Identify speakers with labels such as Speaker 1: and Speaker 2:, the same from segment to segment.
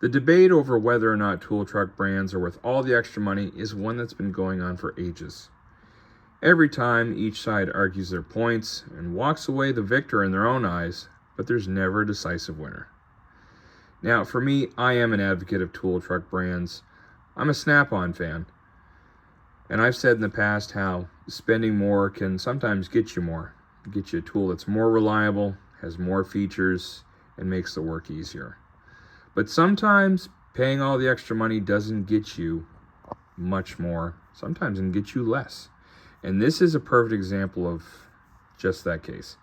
Speaker 1: The debate over whether or not tool truck brands are worth all the extra money is one that's been going on for ages. Every time, each side argues their points and walks away the victor in their own eyes, but there's never a decisive winner. Now, for me, I am an advocate of tool truck brands. I'm a Snap-on fan. And I've said in the past how spending more can sometimes get you more. Get you a tool that's more reliable, has more features, and makes the work easier. But sometimes paying all the extra money doesn't get you much more. Sometimes it can get you less. And this is a perfect example of just that case.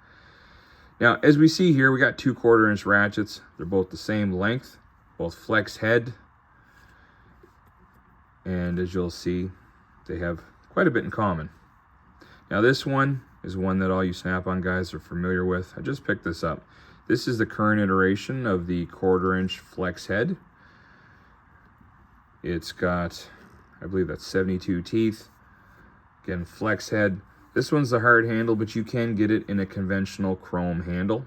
Speaker 1: Now, as we see here, we got 2 1/4-inch ratchets. They're both the same length, both flex head. And as you'll see, they have quite a bit in common. Now, this one is one that all you Snap-on guys are familiar with. I just picked this up. This is the current iteration of the 1/4-inch flex head. It's got, I believe that's 72 teeth. Again, flex head. This one's the hard handle, but you can get it in a conventional chrome handle.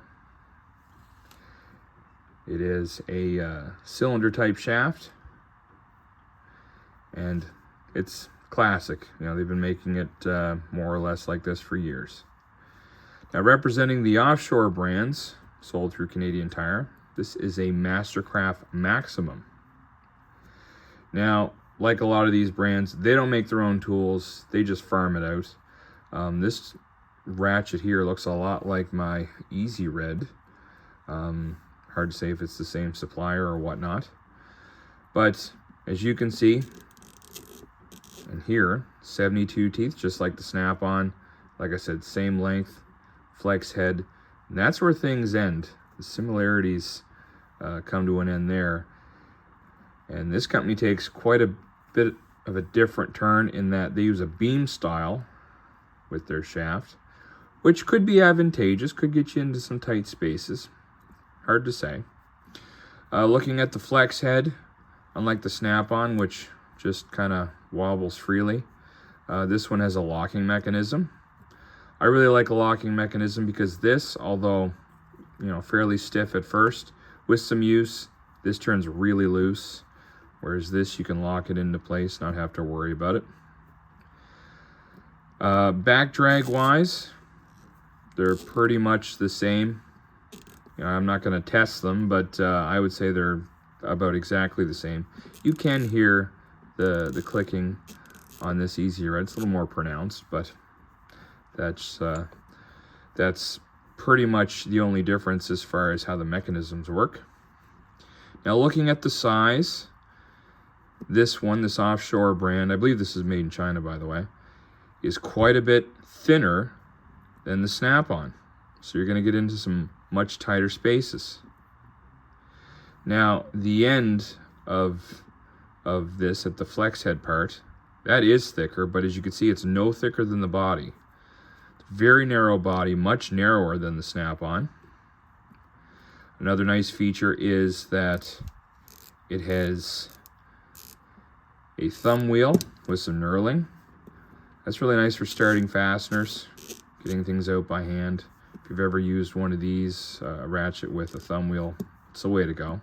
Speaker 1: It is a cylinder type shaft, and it's classic. You know, they've been making it more or less like this for years. Now, representing the offshore brands sold through Canadian Tire, this is a Mastercraft Maximum. Now, like a lot of these brands, they don't make their own tools, they just farm it out. This ratchet here looks a lot like my Easy Red. Hard to say if it's the same supplier or whatnot. But as you can see, and here, 72 teeth, just like the Snap-on. Like I said, same length, flex head. And that's where things end. The similarities come to an end there. And this company takes quite a bit of a different turn in that they use a beam style with their shaft, which could be advantageous, could get you into some tight spaces. Hard to say. Looking at the flex head, unlike the Snap-on, which just kind of wobbles freely, this one has a locking mechanism. I really like a locking mechanism because this, although fairly stiff at first, with some use, this turns really loose. Whereas this, you can lock it into place, not have to worry about it. Back drag wise, they're pretty much the same. I'm not going to test them, but I would say they're about exactly the same. You can hear the clicking on this Easy Red. It's a little more pronounced, but that's pretty much the only difference as far as how the mechanisms work. Now, looking at the size, this one, this offshore brand, I believe this is made in China, by the way, is quite a bit thinner than the Snap-on. So you're going to get into some much tighter spaces. Now, the end of this at the flex head part, that is thicker, but as you can see, it's no thicker than the body. Very narrow body, much narrower than the Snap-on. Another nice feature is that it has a thumb wheel with some knurling. That's really nice for starting fasteners, getting things out by hand. If you've ever used one of these, a ratchet with a thumb wheel, it's the way to go.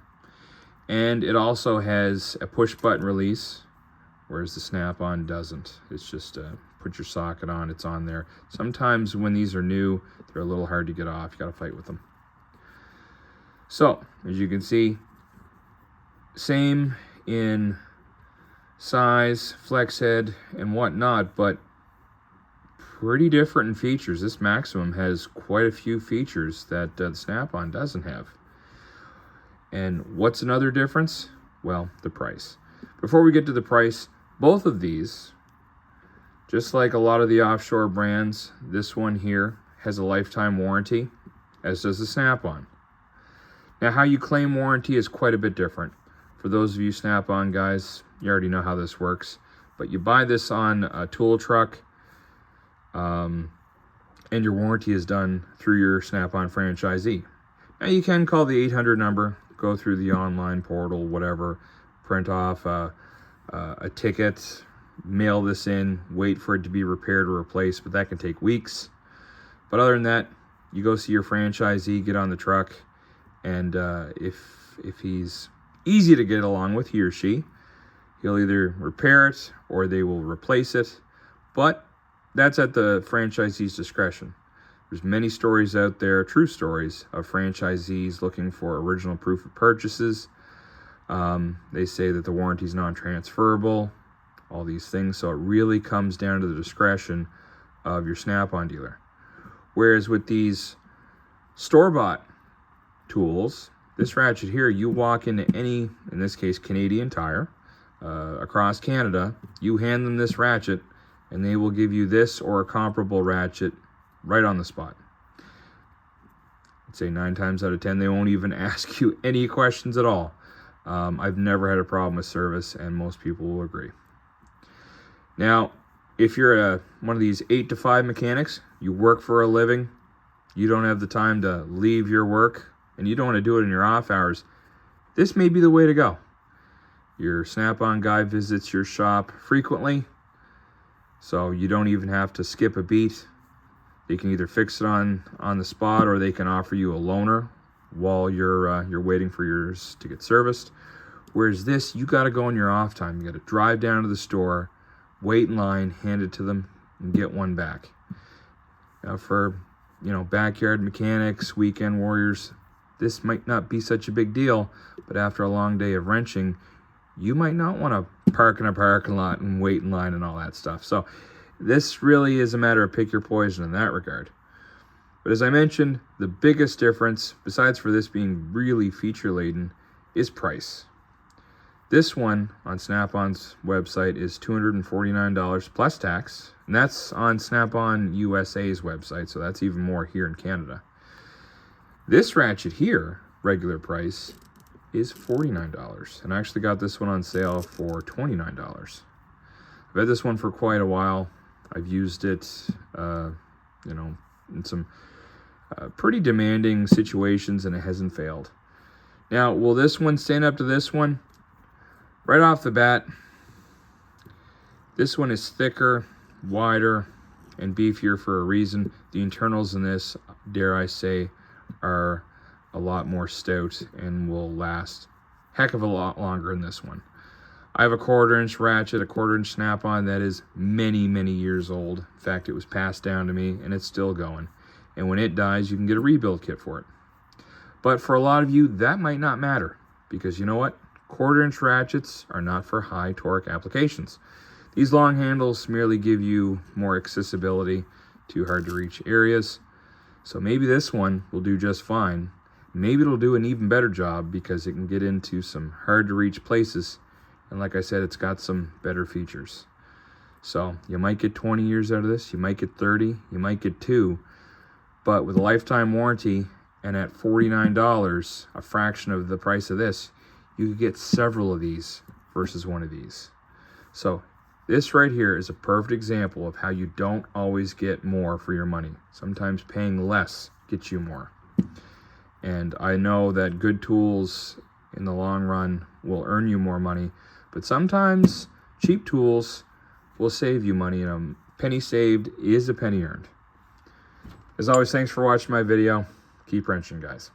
Speaker 1: And it also has a push button release, whereas the Snap-on doesn't. It's just put your socket on, it's on there. Sometimes when these are new, they're a little hard to get off. You gotta fight with them. So, as you can see, same in size, flex head, and whatnot, but pretty different in features. This Maximum has quite a few features that the Snap-on doesn't have. And what's another difference? Well, the price. Before we get to the price, both of these, just like a lot of the offshore brands, this one here has a lifetime warranty, as does the Snap-on. Now, how you claim warranty is quite a bit different. For those of you Snap-on guys, you already know how this works. But you buy this on a tool truck, and your warranty is done through your Snap-on franchisee. Now, you can call the 800 number, go through the online portal, whatever, print off a ticket, mail this in, wait for it to be repaired or replaced, but that can take weeks. But other than that, you go see your franchisee, get on the truck, and if he's easy to get along with, he or she. He'll either repair it or they will replace it, but that's at the franchisee's discretion. There's many stories out there, true stories, of franchisees looking for original proof of purchases. They say that the warranty is non-transferable, all these things. So it really comes down to the discretion of your Snap-on dealer. Whereas with these store-bought tools, this ratchet here, you walk into any, in this case, Canadian Tire, across Canada, you hand them this ratchet, and they will give you this or a comparable ratchet right on the spot. I'd say 9 times out of 10, they won't even ask you any questions at all. I've never had a problem with service, and most people will agree. Now, if you're one of these 8 to 5 mechanics, you work for a living, you don't have the time to leave your work, and you don't want to do it in your off hours, this may be the way to go. Your Snap-on guy visits your shop frequently, so you don't even have to skip a beat. They can either fix it on the spot, or they can offer you a loaner while you're waiting for yours to get serviced. Whereas this, you got to go in your off time. You got to drive down to the store, wait in line, hand it to them, and get one back. Now for, backyard mechanics, weekend warriors, this might not be such a big deal, but after a long day of wrenching, you might not want to park in a parking lot and wait in line and all that stuff. So this really is a matter of pick your poison in that regard. But as I mentioned, the biggest difference, besides for this being really feature-laden, is price. This one on Snap-on's website is $249 plus tax, and that's on Snap-on USA's website, so that's even more here in Canada. This ratchet here, regular price, is $49, and I actually got this one on sale for $29. I've had this one for quite a while. I've used it, in some pretty demanding situations, and it hasn't failed. Now, will this one stand up to this one? Right off the bat, this one is thicker, wider, and beefier for a reason. The internals in this, dare I say, are a lot more stout and will last a heck of a lot longer than this one. I have a 1/4-inch ratchet, a 1/4-inch Snap-on that is many, many years old. In fact, it was passed down to me, and it's still going. And when it dies, you can get a rebuild kit for it. But for a lot of you, that might not matter, because you know what? 1/4-inch ratchets are not for high torque applications. These long handles merely give you more accessibility to hard to reach areas. So maybe this one will do just fine. Maybe it'll do an even better job because it can get into some hard to reach places. And like I said, it's got some better features. So you might get 20 years out of this, you might get 30, you might get 2. But with a lifetime warranty and at $49, a fraction of the price of this, you could get several of these versus one of these. So this right here is a perfect example of how you don't always get more for your money. Sometimes paying less gets you more. And I know that good tools in the long run will earn you more money, but sometimes cheap tools will save you money, and a penny saved is a penny earned. As always, thanks for watching my video. Keep wrenching, guys.